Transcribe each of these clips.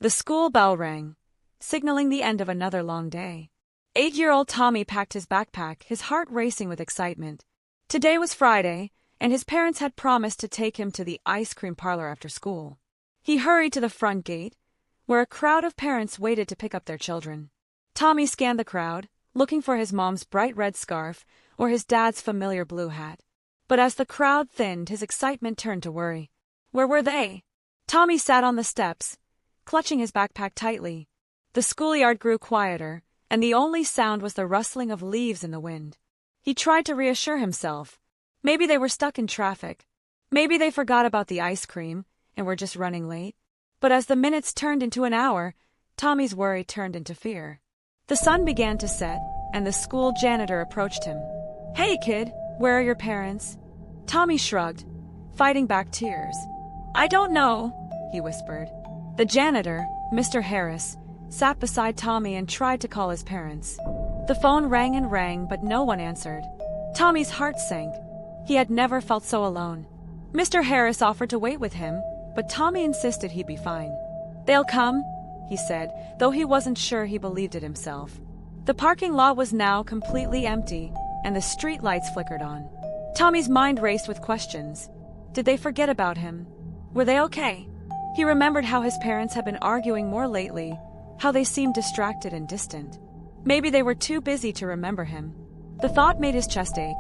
The school bell rang, signaling the end of another long day. 8-year-old Tommy packed his backpack, his heart racing with excitement. Today was Friday, and his parents had promised to take him to the ice cream parlor after school. He hurried to the front gate, where a crowd of parents waited to pick up their children. Tommy scanned the crowd, looking for his mom's bright red scarf or his dad's familiar blue hat. But as the crowd thinned, his excitement turned to worry. Where were they? Tommy sat on the steps, clutching his backpack tightly. The schoolyard grew quieter, and the only sound was the rustling of leaves in the wind. He tried to reassure himself. Maybe they were stuck in traffic. Maybe they forgot about the ice cream and were just running late. But as the minutes turned into an hour, Tommy's worry turned into fear. The sun began to set, and the school janitor approached him. "Hey, kid, where are your parents?" Tommy shrugged, fighting back tears. "I don't know," he whispered. The janitor, Mr. Harris, sat beside Tommy and tried to call his parents. The phone rang and rang, but no one answered. Tommy's heart sank. He had never felt so alone. Mr. Harris offered to wait with him, but Tommy insisted he'd be fine. "They'll come," he said, though he wasn't sure he believed it himself. The parking lot was now completely empty, and the street lights flickered on. Tommy's mind raced with questions. Did they forget about him? Were they okay? He remembered how his parents had been arguing more lately, how they seemed distracted and distant. Maybe they were too busy to remember him. The thought made his chest ache.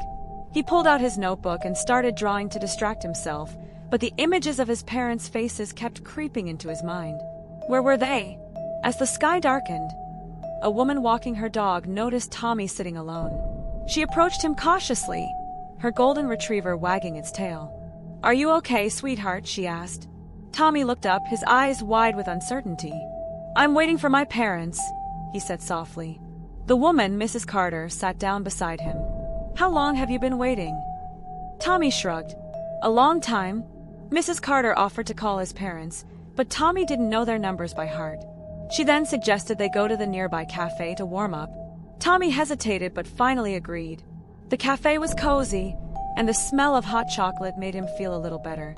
He pulled out his notebook and started drawing to distract himself, but the images of his parents' faces kept creeping into his mind. Where were they? As the sky darkened, a woman walking her dog noticed Tommy sitting alone. She approached him cautiously, her golden retriever wagging its tail. "Are you okay, sweetheart?" she asked. Tommy looked up, his eyes wide with uncertainty. "I'm waiting for my parents," he said softly. The woman, Mrs. Carter, sat down beside him. "How long have you been waiting?" Tommy shrugged. "A long time." Mrs. Carter offered to call his parents, but Tommy didn't know their numbers by heart. She then suggested they go to the nearby cafe to warm up. Tommy hesitated but finally agreed. The cafe was cozy, and the smell of hot chocolate made him feel a little better.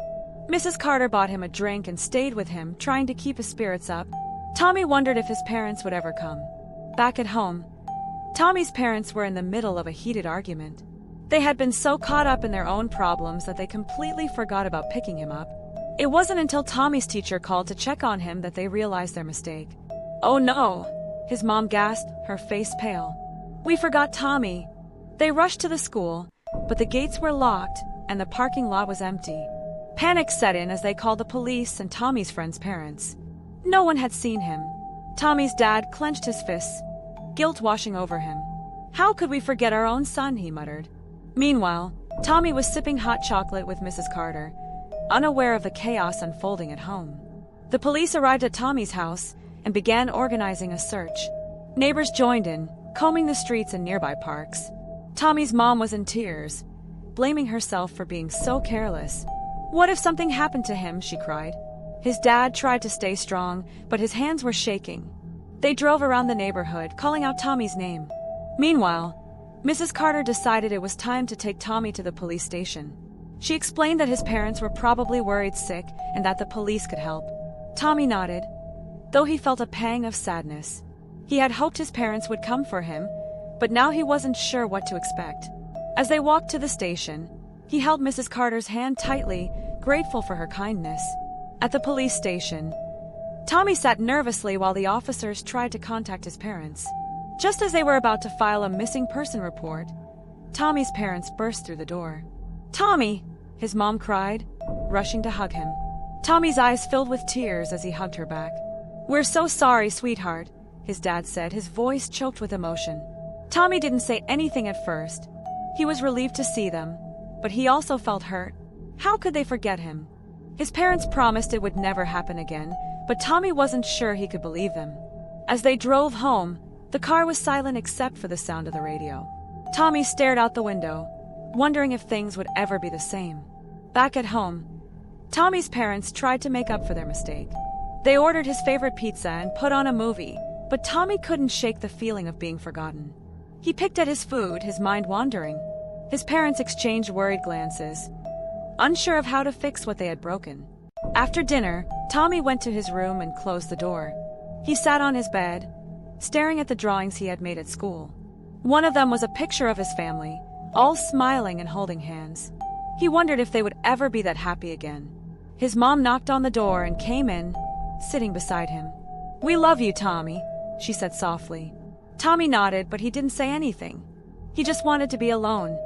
Mrs. Carter bought him a drink and stayed with him, trying to keep his spirits up. Tommy wondered if his parents would ever come. Back at home, Tommy's parents were in the middle of a heated argument. They had been so caught up in their own problems that they completely forgot about picking him up. It wasn't until Tommy's teacher called to check on him that they realized their mistake. "Oh no!" his mom gasped, her face pale. "We forgot Tommy." They rushed to the school, but the gates were locked and the parking lot was empty. Panic set in as they called the police and Tommy's friends' parents. No one had seen him. Tommy's dad clenched his fists, guilt washing over him. "How could we forget our own son?" he muttered. Meanwhile, Tommy was sipping hot chocolate with Mrs. Carter, unaware of the chaos unfolding at home. The police arrived at Tommy's house and began organizing a search. Neighbors joined in, combing the streets and nearby parks. Tommy's mom was in tears, blaming herself for being so careless. "What if something happened to him?" she cried. His dad tried to stay strong, but his hands were shaking. They drove around the neighborhood, calling out Tommy's name. Meanwhile, Mrs. Carter decided it was time to take Tommy to the police station. She explained that his parents were probably worried sick and that the police could help. Tommy nodded, though he felt a pang of sadness. He had hoped his parents would come for him, but now he wasn't sure what to expect. As they walked to the station, he held Mrs. Carter's hand tightly, grateful for her kindness. At the police station, Tommy sat nervously while the officers tried to contact his parents. Just as they were about to file a missing person report, Tommy's parents burst through the door. "Tommy!" his mom cried, rushing to hug him. Tommy's eyes filled with tears as he hugged her back. "We're so sorry, sweetheart," his dad said, his voice choked with emotion. Tommy didn't say anything at first. He was relieved to see them, but he also felt hurt. How could they forget him? His parents promised it would never happen again, but Tommy wasn't sure he could believe them. As they drove home, the car was silent except for the sound of the radio. Tommy stared out the window, wondering if things would ever be the same. Back at home, Tommy's parents tried to make up for their mistake. They ordered his favorite pizza and put on a movie, but Tommy couldn't shake the feeling of being forgotten. He picked at his food, his mind wandering. His parents exchanged worried glances, unsure of how to fix what they had broken. After dinner, Tommy went to his room and closed the door. He sat on his bed, staring at the drawings he had made at school. One of them was a picture of his family, all smiling and holding hands. He wondered if they would ever be that happy again. His mom knocked on the door and came in, sitting beside him. "We love you, Tommy," she said softly. Tommy nodded, but he didn't say anything. He just wanted to be alone.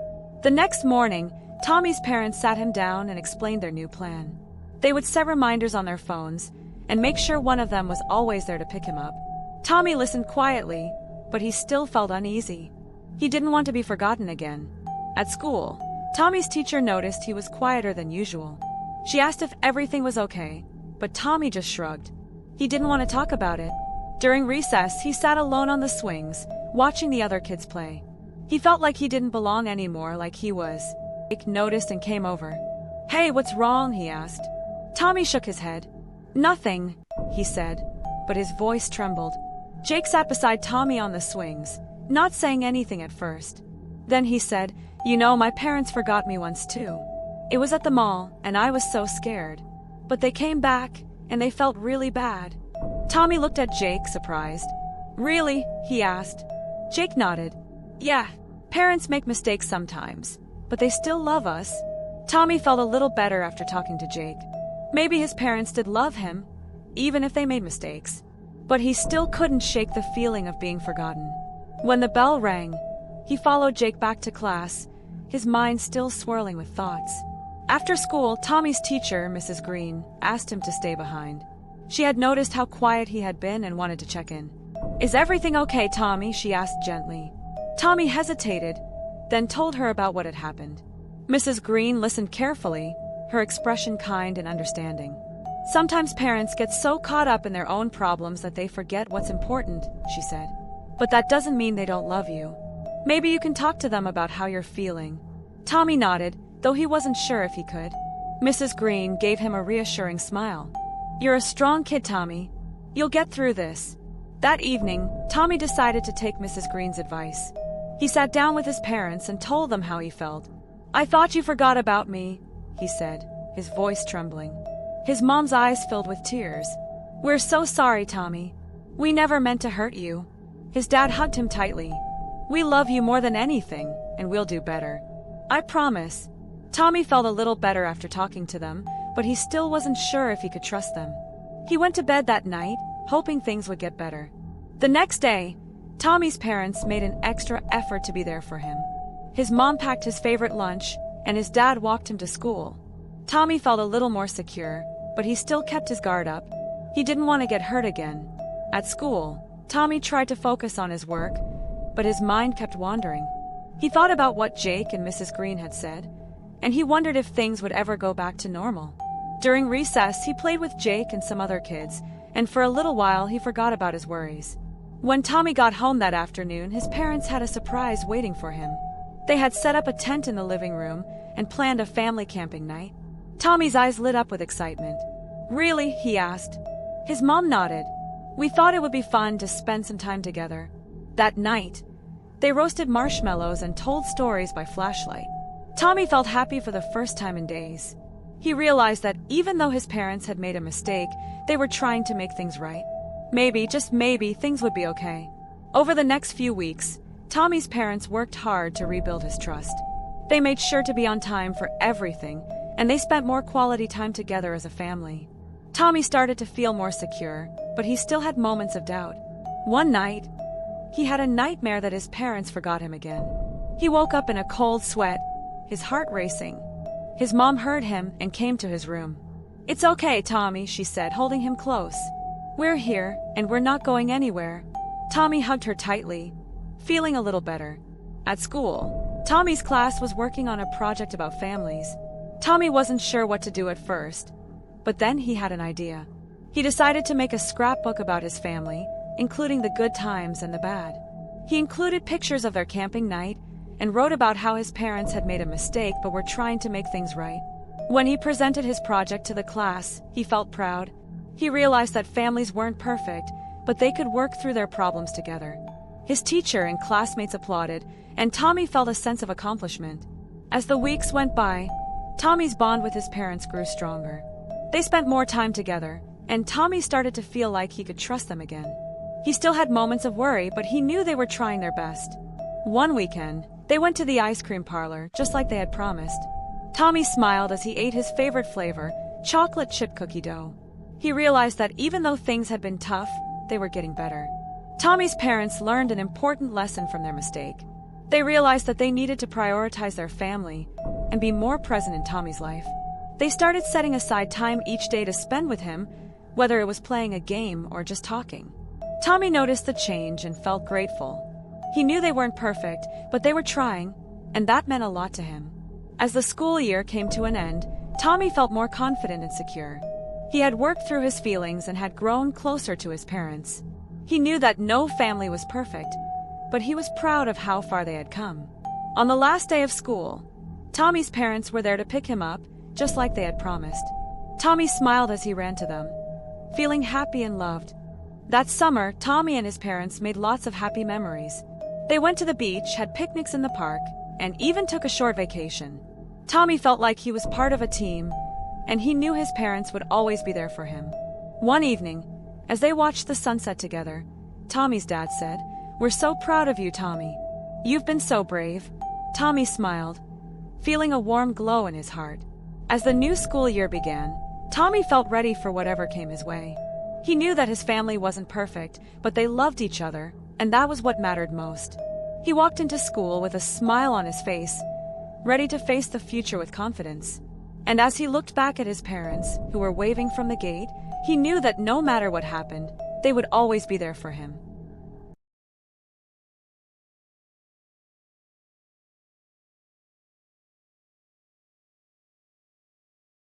The next morning, Tommy's parents sat him down and explained their new plan. They would set reminders on their phones and make sure one of them was always there to pick him up. Tommy listened quietly, but he still felt uneasy. He didn't want to be forgotten again. At school, Tommy's teacher noticed he was quieter than usual. She asked if everything was okay, but Tommy just shrugged. He didn't want to talk about it. During recess, he sat alone on the swings, watching the other kids play. He felt like he didn't belong anymore like he was. Jake noticed and came over. "Hey, what's wrong?" he asked. Tommy shook his head. "Nothing," he said, but his voice trembled. Jake sat beside Tommy on the swings, not saying anything at first. Then he said, "You know, my parents forgot me once too. It was at the mall, and I was so scared. But they came back, and they felt really bad." Tommy looked at Jake, surprised. "Really?" he asked. Jake nodded. "Yeah, parents make mistakes sometimes, but they still love us." Tommy felt a little better after talking to Jake. Maybe his parents did love him, even if they made mistakes. But he still couldn't shake the feeling of being forgotten. When the bell rang, he followed Jake back to class, his mind still swirling with thoughts. After school, Tommy's teacher, Mrs. Green, asked him to stay behind. She had noticed how quiet he had been and wanted to check in. "Is everything okay, Tommy?" she asked gently. Tommy hesitated, then told her about what had happened. Mrs. Green listened carefully, her expression kind and understanding. "Sometimes parents get so caught up in their own problems that they forget what's important," she said. "But that doesn't mean they don't love you. Maybe you can talk to them about how you're feeling." Tommy nodded, though he wasn't sure if he could. Mrs. Green gave him a reassuring smile. "You're a strong kid, Tommy. You'll get through this." That evening, Tommy decided to take Mrs. Green's advice. He sat down with his parents and told them how he felt. "I thought you forgot about me," he said, his voice trembling. His mom's eyes filled with tears. "We're so sorry, Tommy. We never meant to hurt you." His dad hugged him tightly. "We love you more than anything, and we'll do better. I promise." Tommy felt a little better after talking to them, but he still wasn't sure if he could trust them. He went to bed that night, hoping things would get better. The next day, Tommy's parents made an extra effort to be there for him. His mom packed his favorite lunch, and his dad walked him to school. Tommy felt a little more secure, but he still kept his guard up. He didn't want to get hurt again. At school, Tommy tried to focus on his work, but his mind kept wandering. He thought about what Jake and Mrs. Green had said, and he wondered if things would ever go back to normal. During recess, he played with Jake and some other kids, and for a little while he forgot about his worries. When Tommy got home that afternoon, his parents had a surprise waiting for him. They had set up a tent in the living room and planned a family camping night. Tommy's eyes lit up with excitement. "Really?" he asked. His mom nodded. "We thought it would be fun to spend some time together." That night, they roasted marshmallows and told stories by flashlight. Tommy felt happy for the first time in days. He realized that even though his parents had made a mistake, they were trying to make things right. Maybe, just maybe, things would be okay. Over the next few weeks, Tommy's parents worked hard to rebuild his trust. They made sure to be on time for everything, and they spent more quality time together as a family. Tommy started to feel more secure, but he still had moments of doubt. One night, he had a nightmare that his parents forgot him again. He woke up in a cold sweat, his heart racing. His mom heard him and came to his room. "It's okay, Tommy," she said, holding him close. "We're here, and we're not going anywhere." Tommy hugged her tightly, feeling a little better. At school, Tommy's class was working on a project about families. Tommy wasn't sure what to do at first, but then he had an idea. He decided to make a scrapbook about his family, including the good times and the bad. He included pictures of their camping night and wrote about how his parents had made a mistake but were trying to make things right. When he presented his project to the class, he felt proud. He realized that families weren't perfect, but they could work through their problems together. His teacher and classmates applauded, and Tommy felt a sense of accomplishment. As the weeks went by, Tommy's bond with his parents grew stronger. They spent more time together, and Tommy started to feel like he could trust them again. He still had moments of worry, but he knew they were trying their best. One weekend, they went to the ice cream parlor, just like they had promised. Tommy smiled as he ate his favorite flavor, chocolate chip cookie dough. He realized that even though things had been tough, they were getting better. Tommy's parents learned an important lesson from their mistake. They realized that they needed to prioritize their family and be more present in Tommy's life. They started setting aside time each day to spend with him, whether it was playing a game or just talking. Tommy noticed the change and felt grateful. He knew they weren't perfect, but they were trying, and that meant a lot to him. As the school year came to an end, Tommy felt more confident and secure. He had worked through his feelings and had grown closer to his parents. He knew that no family was perfect, but he was proud of how far they had come. On the last day of school, Tommy's parents were there to pick him up, just like they had promised. Tommy smiled as he ran to them, feeling happy and loved. That summer, Tommy and his parents made lots of happy memories. They went to the beach, had picnics in the park, and even took a short vacation. Tommy felt like he was part of a team, and he knew his parents would always be there for him. One evening, as they watched the sunset together, Tommy's dad said, "We're so proud of you, Tommy. You've been so brave." Tommy smiled, feeling a warm glow in his heart. As the new school year began, Tommy felt ready for whatever came his way. He knew that his family wasn't perfect, but they loved each other, and that was what mattered most. He walked into school with a smile on his face, ready to face the future with confidence. And as he looked back at his parents, who were waving from the gate, he knew that no matter what happened, they would always be there for him.